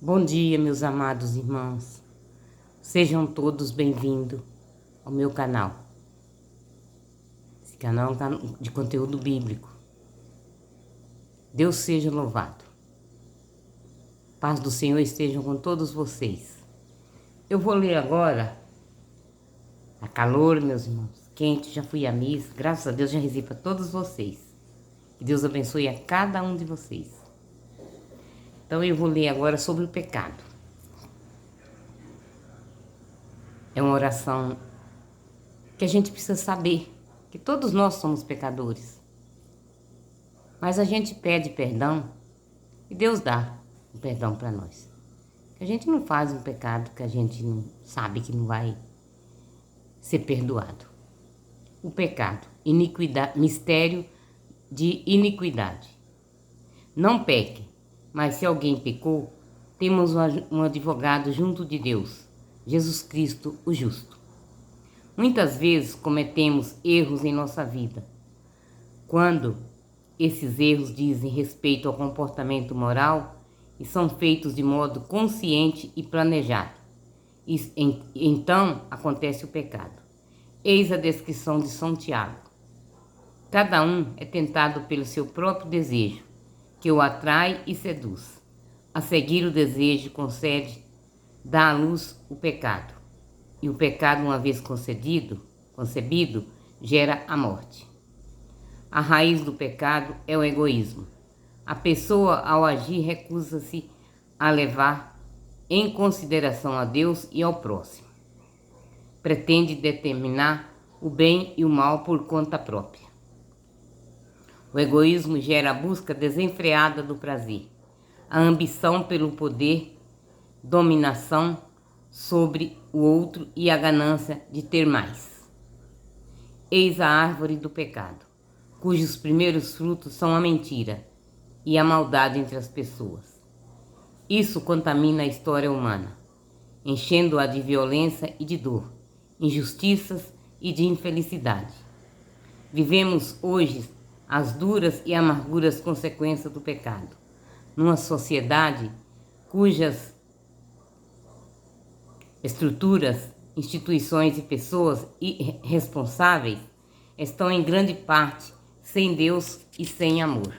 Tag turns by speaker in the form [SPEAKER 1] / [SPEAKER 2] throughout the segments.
[SPEAKER 1] Bom dia, meus amados irmãos. Sejam todos bem-vindos ao meu canal. Esse canal é de conteúdo bíblico. Deus seja louvado. Paz do Senhor esteja com todos vocês. Eu vou ler agora. Tá calor, meus irmãos. Quente, já fui à missa. Graças a Deus já rezei para todos vocês. Que Deus abençoe a cada um de vocês. Então eu vou ler agora sobre o pecado. É uma oração que a gente precisa saber, que todos nós somos pecadores. Mas a gente pede perdão e Deus dá o perdão para nós. A gente não faz um pecado que a gente não sabe que não vai ser perdoado. O pecado, iniquidade, mistério de iniquidade. Não peque, mas se alguém pecou, temos um advogado junto de Deus, Jesus Cristo, o justo. Muitas vezes cometemos erros em nossa vida. Quando esses erros dizem respeito ao comportamento moral e são feitos de modo consciente e planejado, então acontece o pecado. Eis a descrição de São Tiago. Cada um é tentado pelo seu próprio desejo, que o atrai e seduz. A seguir o desejo dá à luz o pecado. E o pecado, uma vez concebido, gera a morte. A raiz do pecado é o egoísmo. A pessoa, ao agir, recusa-se a levar em consideração a Deus e ao próximo. Pretende determinar o bem e o mal por conta própria. O egoísmo gera a busca desenfreada do prazer, a ambição pelo poder, dominação sobre o outro e a ganância de ter mais. Eis a árvore do pecado, cujos primeiros frutos são a mentira e a maldade entre as pessoas. Isso contamina a história humana, enchendo-a de violência e de dor, injustiças e de infelicidade. Vivemos hoje as duras e amarguras consequências do pecado, numa sociedade cujas estruturas, instituições e pessoas irresponsáveis estão em grande parte sem Deus e sem amor.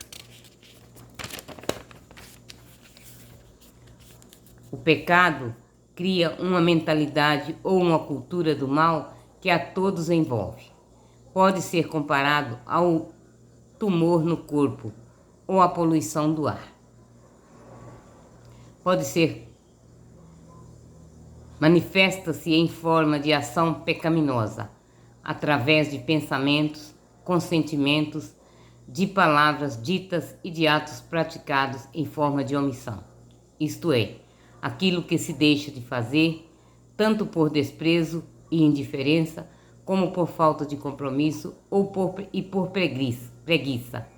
[SPEAKER 1] O pecado cria uma mentalidade ou uma cultura do mal que a todos envolve. Pode ser comparado ao tumor no corpo ou à poluição do ar. Manifesta-se em forma de ação pecaminosa, através de pensamentos, consentimentos, de palavras ditas e de atos praticados em forma de omissão. Isto é, aquilo que se deixa de fazer, tanto por desprezo e indiferença, como por falta de compromisso ou por preguiça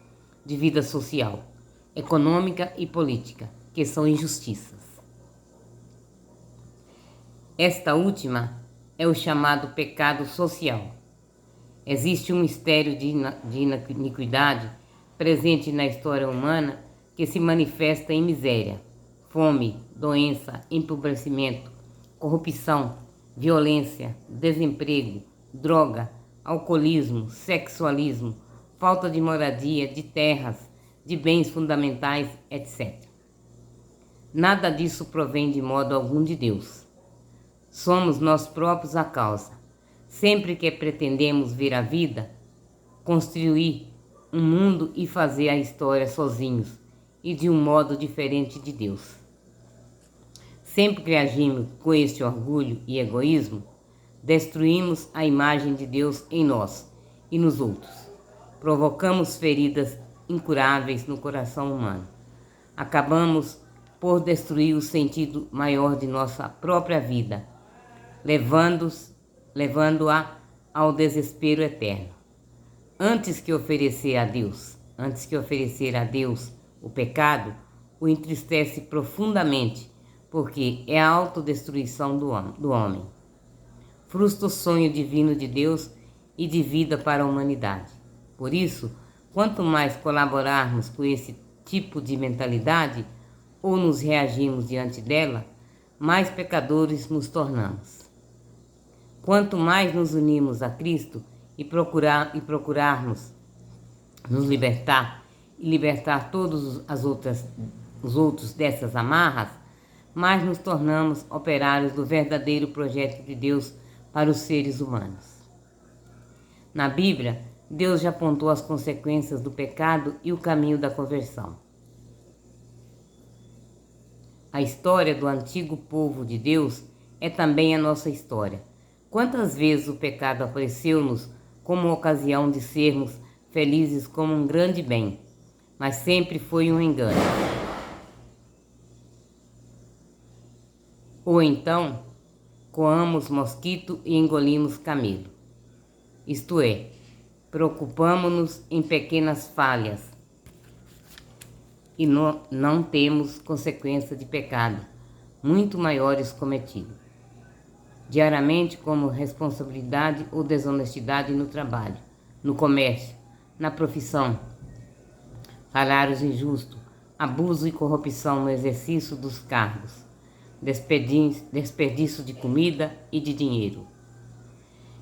[SPEAKER 1] de vida social, econômica e política, que são injustiças. Esta última é o chamado pecado social. Existe um mistério de iniquidade presente na história humana que se manifesta em miséria, fome, doença, empobrecimento, corrupção, violência, desemprego, droga, alcoolismo, sexualismo, falta de moradia, de terras, de bens fundamentais, etc. Nada disso provém de modo algum de Deus. Somos nós próprios a causa. Sempre que pretendemos ver a vida, construir um mundo e fazer a história sozinhos e de um modo diferente de Deus. Sempre que agimos com este orgulho e egoísmo, destruímos a imagem de Deus em nós e nos outros. Provocamos feridas incuráveis no coração humano. Acabamos por destruir o sentido maior de nossa própria vida, levando-a ao desespero eterno. Antes que oferecer a Deus o pecado, o entristece profundamente, porque é a autodestruição do homem. Frustra o sonho divino de Deus e de vida para a humanidade. Por isso, quanto mais colaborarmos com esse tipo de mentalidade, ou nos reagimos diante dela, mais pecadores nos tornamos. Quanto mais nos unimos a Cristo e procurarmos nos libertar e libertar todos os outros dessas amarras, mais nos tornamos operários do verdadeiro projeto de Deus para os seres humanos. Na Bíblia, Deus já apontou as consequências do pecado e o caminho da conversão. A história do antigo povo de Deus é também a nossa história. Quantas vezes o pecado apareceu-nos como ocasião de sermos felizes como um grande bem, mas sempre foi um engano. Ou então, coamos mosquito e engolimos camelo. Isto é, preocupamo-nos em pequenas falhas e não temos consequência de pecado muito maiores cometidos diariamente, como responsabilidade ou desonestidade no trabalho, no comércio, na profissão, salários injustos, abuso e corrupção no exercício dos cargos, desperdício de comida e de dinheiro,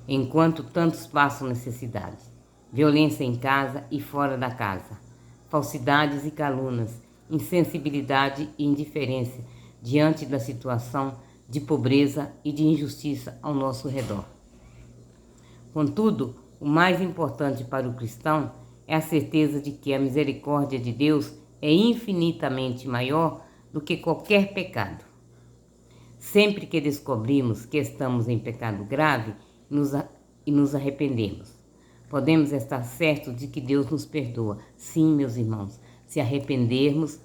[SPEAKER 1] enquanto tantos passam necessidade, violência em casa e fora da casa, falsidades e calúnias, insensibilidade e indiferença diante da situação de pobreza e de injustiça ao nosso redor. Contudo, o mais importante para o cristão é a certeza de que a misericórdia de Deus é infinitamente maior do que qualquer pecado. Sempre que descobrimos que estamos em pecado grave e nos arrependemos, podemos estar certos de que Deus nos perdoa. Sim, meus irmãos, se arrependermos,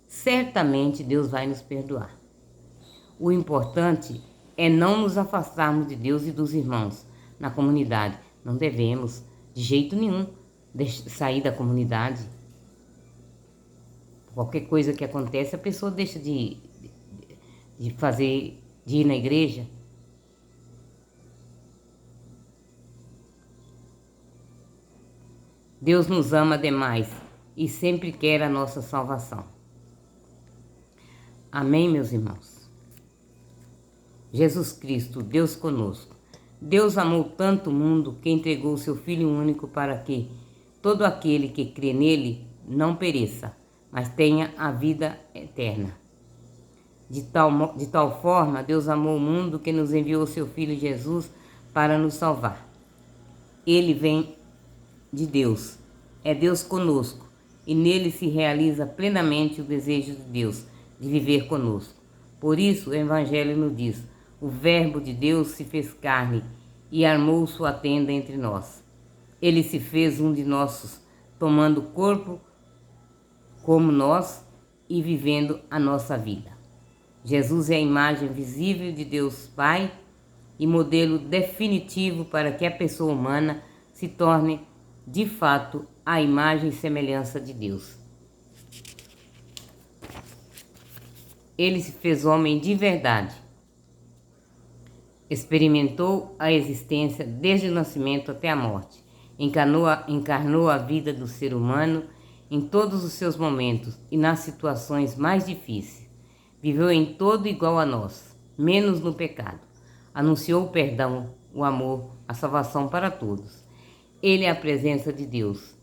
[SPEAKER 1] certamente Deus vai nos perdoar. O importante é não nos afastarmos de Deus e dos irmãos na comunidade. Não devemos, de jeito nenhum, sair da comunidade. Qualquer coisa que acontece, a pessoa deixa de ir na igreja. Deus nos ama demais e sempre quer a nossa salvação. Amém, meus irmãos? Jesus Cristo, Deus conosco. Deus amou tanto o mundo que entregou o seu Filho único para que todo aquele que crê nele não pereça, mas tenha a vida eterna. De tal forma, Deus amou o mundo que nos enviou o seu Filho Jesus para nos salvar. Ele vem de Deus, é Deus conosco, e nele se realiza plenamente o desejo de Deus de viver conosco. Por isso, o Evangelho nos diz: o Verbo de Deus se fez carne e armou sua tenda entre nós. Ele se fez um de nós, tomando corpo como nós e vivendo a nossa vida. Jesus é a imagem visível de Deus Pai e modelo definitivo para que a pessoa humana se torne, de fato, a imagem e semelhança de Deus. Ele se fez homem de verdade. Experimentou a existência desde o nascimento até a morte. Encarnou a vida do ser humano em todos os seus momentos e nas situações mais difíceis. Viveu em todo igual a nós, menos no pecado. Anunciou o perdão, o amor, a salvação para todos. Ele é a presença de Deus,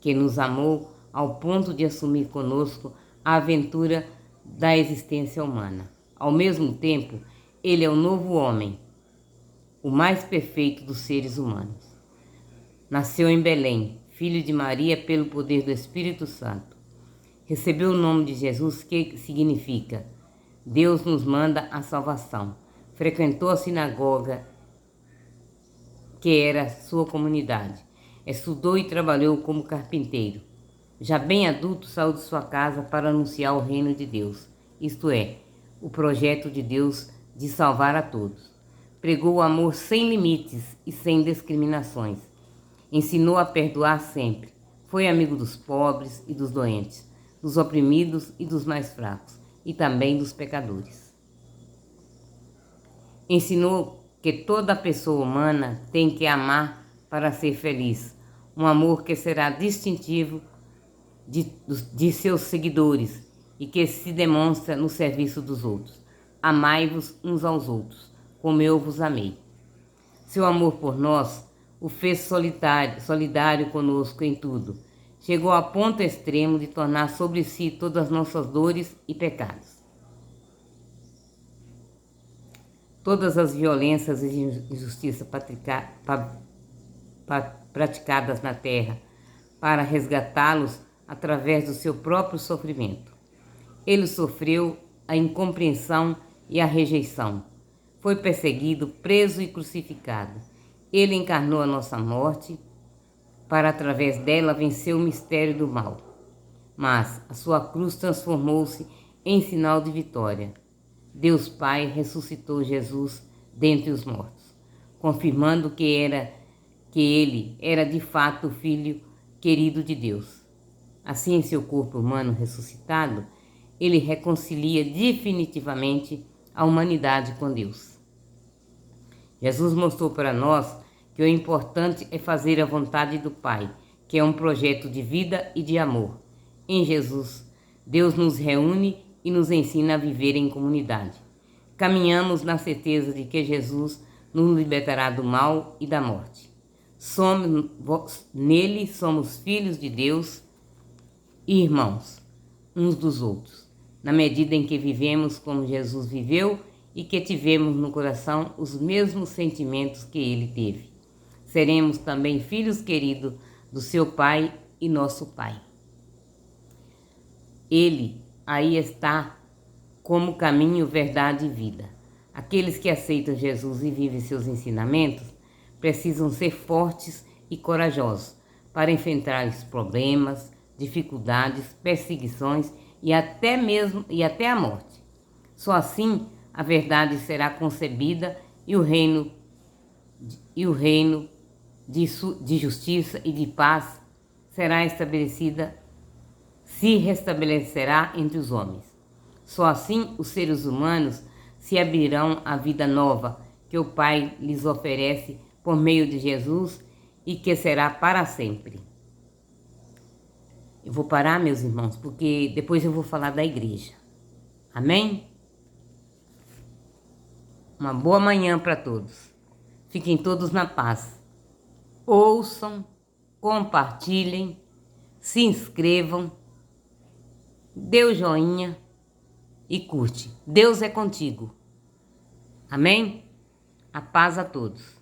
[SPEAKER 1] que nos amou ao ponto de assumir conosco a aventura da existência humana. Ao mesmo tempo, ele é o novo homem, o mais perfeito dos seres humanos. Nasceu em Belém, filho de Maria pelo poder do Espírito Santo. Recebeu o nome de Jesus, que significa Deus nos manda a salvação. Frequentou a sinagoga, que era sua comunidade. Estudou e trabalhou como carpinteiro. Já bem adulto, saiu de sua casa para anunciar o reino de Deus, isto é, o projeto de Deus de salvar a todos. Pregou o amor sem limites e sem discriminações. Ensinou a perdoar sempre. Foi amigo dos pobres e dos doentes, dos oprimidos e dos mais fracos, e também dos pecadores. Ensinou que toda pessoa humana tem que amar para ser feliz, um amor que será distintivo de seus seguidores e que se demonstra no serviço dos outros. Amai-vos uns aos outros, como eu vos amei. Seu amor por nós o fez solidário conosco em tudo. Chegou a ponto extremo de tornar sobre si todas as nossas dores e pecados. Todas as violências e injustiças praticadas na terra, para resgatá-los através do seu próprio sofrimento. Ele sofreu a incompreensão e a rejeição. Foi perseguido, preso e crucificado. Ele encarnou a nossa morte para, através dela, vencer o mistério do mal. Mas a sua cruz transformou-se em sinal de vitória. Deus Pai ressuscitou Jesus dentre os mortos, confirmando que ele era de fato o Filho querido de Deus. Assim, em seu corpo humano ressuscitado, ele reconcilia definitivamente a humanidade com Deus. Jesus mostrou para nós que o importante é fazer a vontade do Pai, que é um projeto de vida e de amor. Em Jesus, Deus nos reúne e nos ensina a viver em comunidade. Caminhamos na certeza de que Jesus nos libertará do mal e da morte. Nele somos filhos de Deus e irmãos uns dos outros, na medida em que vivemos como Jesus viveu e que tivemos no coração os mesmos sentimentos que ele teve. Seremos também filhos queridos do seu Pai e nosso Pai. Ele aí está como caminho, verdade e vida. Aqueles que aceitam Jesus e vivem seus ensinamentos precisam ser fortes e corajosos para enfrentar os problemas, dificuldades, perseguições e até a morte. Só assim a verdade será concebida e o reino de justiça e de paz se restabelecerá entre os homens. Só assim os seres humanos se abrirão à vida nova que o Pai lhes oferece por meio de Jesus e que será para sempre. Eu vou parar, meus irmãos, porque depois eu vou falar da igreja. Amém? Uma boa manhã para todos. Fiquem todos na paz. Ouçam, compartilhem, se inscrevam, dê o joinha e curte. Deus é contigo. Amém? A paz a todos.